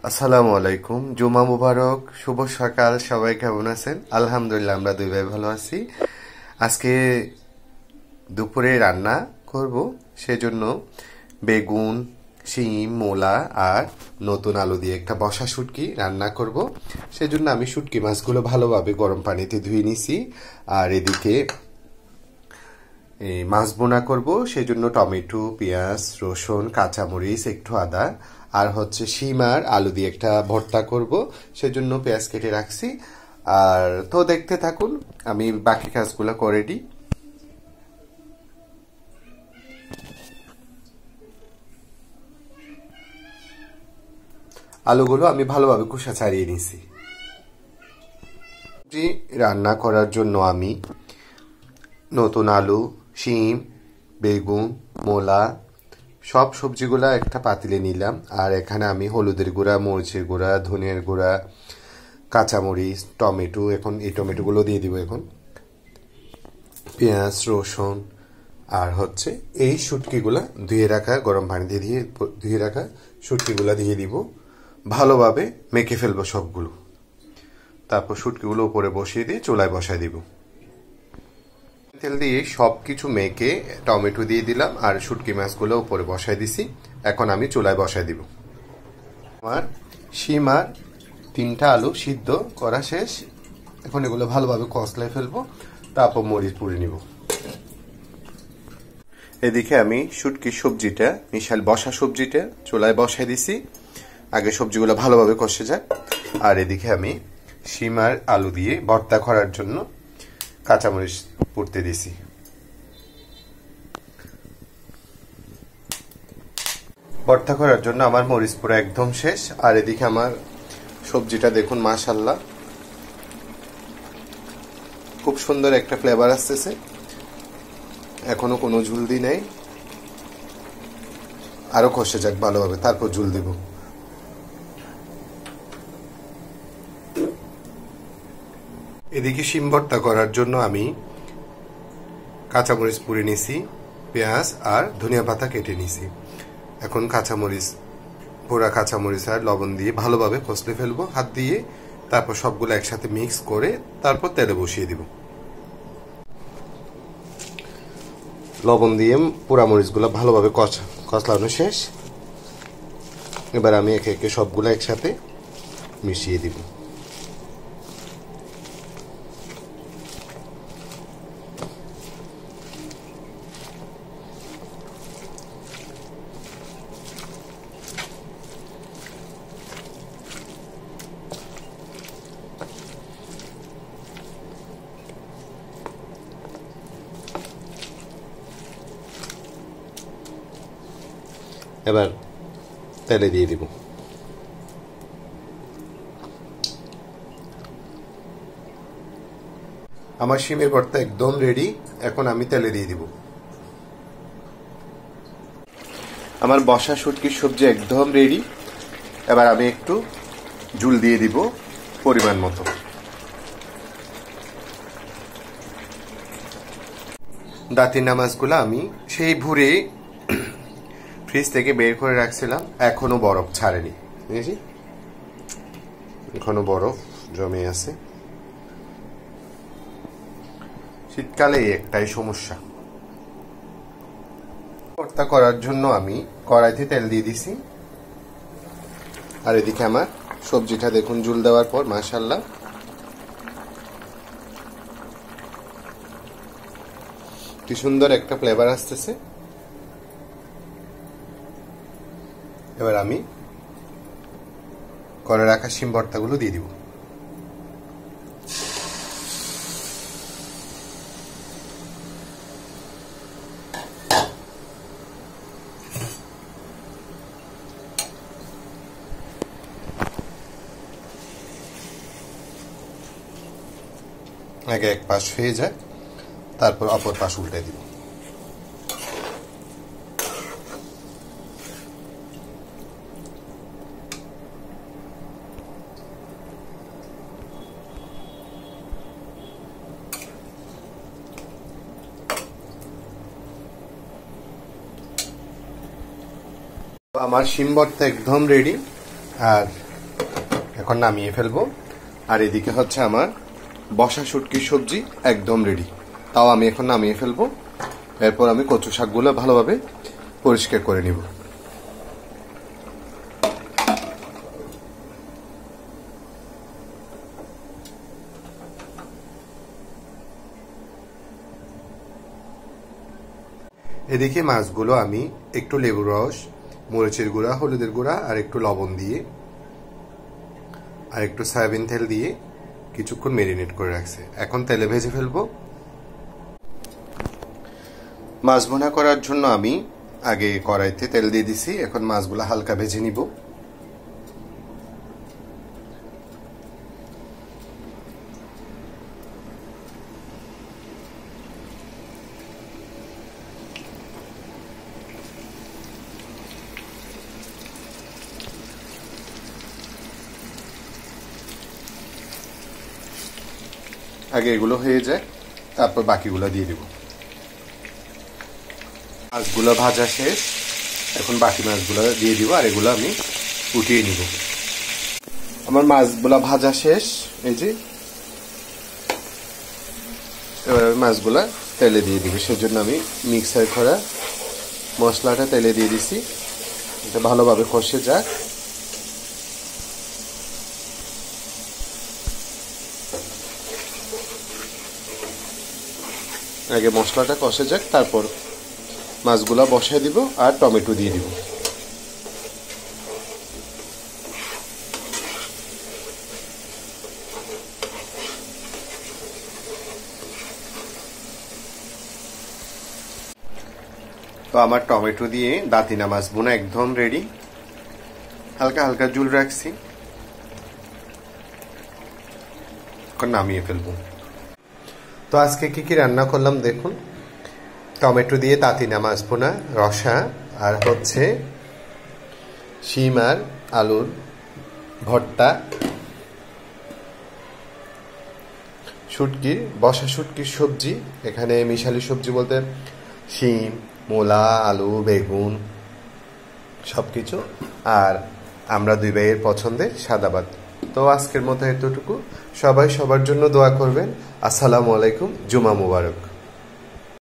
আসসালামু আলাইকুম, জুমা মুবারক, শুভ সকাল। সবাই কেমন আছেন? আলহামদুলিল্লাহ, আমরা দুই ভাই ভালো আছি। আজকে দুপুরে রান্না করব, সেজন্য বেগুন, শিম, মূলা আর নতুন আলু দিয়ে একটা বসা শুটকি রান্না করব। সেজন্য আমি শুটকি মাছগুলো ভালোভাবে গরম পানিতে ধুয়ে নিছি। আর এদিকে এই মাছ বোনা করব, সেজন্য টমেটো, পেঁয়াজ, রসুন, কাঁচামরিচ, একটু আদা আর হচ্ছে শিম আর আলু দিয়ে একটা ভর্তা করব, সেজন্য পেঁয়াজ কেটে রাখছি। আর তো দেখতে থাকুন, আমি বাকি কাজগুলো করে দিই। আলুগুলো আমি ভালোভাবে খোসা ছাড়িয়ে নিছি। রান্না করার জন্য আমি নতুন আলু, শিম, বেগুন, মূলা সব সবজিগুলা একটা পাতিলে নিলাম। আর এখানে আমি হলুদের গুঁড়া, মরিচের গুঁড়া, ধনিয়ার গুঁড়া, কাঁচামরিচ, টমেটো, এখন এই টমেটোগুলো দিয়ে দিব। এখন পেঁয়াজ, রসুন আর হচ্ছে এই শুটকিগুলা ধুয়ে রাখা, গরম পানিতে দিয়ে ধুয়ে রাখা শুটকিগুলা দিয়ে দিব। ভালোভাবে মেখে ফেলবো সবগুলো। তারপর শুটকিগুলো উপরে বসিয়ে দিয়ে চুলায় বসায় দিব। তেল দিয়ে সব কিছু মেখে টমেটো দিয়ে দিলাম আর শুটকি মাছগুলো উপরে বসাই দিছি। এখন আমি চুলায় বসাই দিব। আমার শিম আর 3টা আলু সিদ্ধ করা শেষ। এখন এগুলো ভালোভাবে কষলায় ফেলবো, তারপর মরিচ পুড়ে নিব। এদিকে আমি শুটকির সবজিটা, মিশাল বসা সবজিটা চুলায় বসাই দিছি। আগে সবজিগুলো ভালোভাবে কষে যায়। আর এদিকে আমি শিম আর আলু দিয়ে ভর্তা করার জন্য কাঁচামরিচ পুড়তে দিছি। ভর্তা করার জন্য আমার মরিচ পুরো একদম শেষ। আর এদিকে আমার সবজিটা দেখুন, মাশাআল্লাহ খুব সুন্দর একটা ফ্লেভার আসতেছে। এখনো কোনো ঝুল দি নেই, আরো কষে যাক ভালোভাবে, তারপর ঝুল দিব। এদিকে শিম ভর্তা করার জন্য আমি কাঁচামরিচ পুড়ে নিছি, পেঁয়াজ আর ধনিয়া পাতা কেটে নিছি। এখন পোড়া কাঁচামরিচ আর লবণ দিয়ে ভালোভাবে কষলে ফেলবো হাত দিয়ে। তারপর সবগুলো একসাথে মিক্স করে তারপর তেলে বসিয়ে দিব। লবণ দিয়ে পোড়া মরিচগুলো ভালোভাবে কষলানো শেষ। এবার আমি একে একে সবগুলো একসাথে মিশিয়ে দিব। এবার তেলে দিয়ে দিব। আমার শিমের ভর্তা একদম রেডি। এখন আমি তেলে দিয়ে দিব। আমার বসা শুটকির সবজি একদম রেডি। এবার আমি একটু ঝুল দিয়ে দিব পরিমাণ মতো। দাঁতিনা মাছগুলো আমি সেই ভুরে ফ্রিজ থেকে বের করে রাখছিলাম, এখনো বরফ ছাড়েনি। বুঝেছি, এখনো বরফ জমে আছে। শীতকালে একটাই সমস্যা। ভর্তা করার জন্য আমি কড়াইতে তেল দিয়ে দিছি। আর এদিকে আমার সবজিটা দেখুন, ঝুল দেওয়ার পর মাশাআল্লাহ কি সুন্দর একটা ফ্লেভার আসতেছে। এবার আমি করে রাখা শিম ভর্তাগুলো দিয়ে দিব। আগে এক পাশ হয়ে যায়, তারপর অপর পাশ উল্টে দিব। আমার শিম ভর্তা একদম রেডি। আর এখন নামিয়ে ফেলবো। আর এদিকে হচ্ছে আমার বসা শুটকির সবজি একদম রেডি। তাও আমি এখন নামিয়ে ফেলবো। এরপর আমি কচু শাকগুলো ভালোভাবে পরিষ্কার করে নিব। এদিকে মাছগুলো আমি একটু লেবুর রস, মরিচের গুঁড়া, হলুদের গুঁড়া আর একটু লবণ দিয়ে আর একটু সয়াবিন তেল দিয়ে কিছুক্ষণ মেরিনেট করে রাখছে। এখন তেলে ভেজে ফেলবো। মাছ ভুনা করার জন্য আমি আগে কড়াইতে তেল দিয়ে দিছি। এখন মাছগুলো হালকা ভেজে নিব। আগে এগুলো হয়ে যায়, তারপর বাকিগুলো দিয়ে দিব। মাছগুলো ভাজা শেষ, এখন বাকি মাছগুলো দিয়ে দিব আর এগুলো আমি উঠিয়ে নিব। আমার মাছগুলো ভাজা শেষ, এই যে এবার আমি মাছগুলো তেলে দিয়ে দিব। সেজন্য আমি মিক্সার করা মশলাটা তেলে দিয়ে দিছি। এটা ভালোভাবে কষে যাক। আগে মশলাটা কষে যাক, তারপর মাছগুলা বসায় দিব আর টমেটো দিয়ে দিব। তো আমার টমেটো দিয়ে দাঁতিনা মাছ বোনা একদম রেডি। হালকা হালকা ঝোল রাখছি, এখন নামিয়ে ফেলবো। তো আজকে কি কি রান্না করলাম দেখুন। টমেটো দিয়ে দাঁতিনা মাছ বোনা রসা, আর হচ্ছে শিম আর আলুর ভর্তা, শুটকির বসা শুটকির সবজি। এখানে মিশালি সবজি বলতে শিম, মূলা, আলু, বেগুন সবকিছু, আর আমরা দুই ভাইয়ের পছন্দের সাদা ভাত। তো আজকের মতো এতটুকু। সবাই সবার জন্য দোয়া করবেন। আসসালামু আলাইকুম। জুমা মুবারক।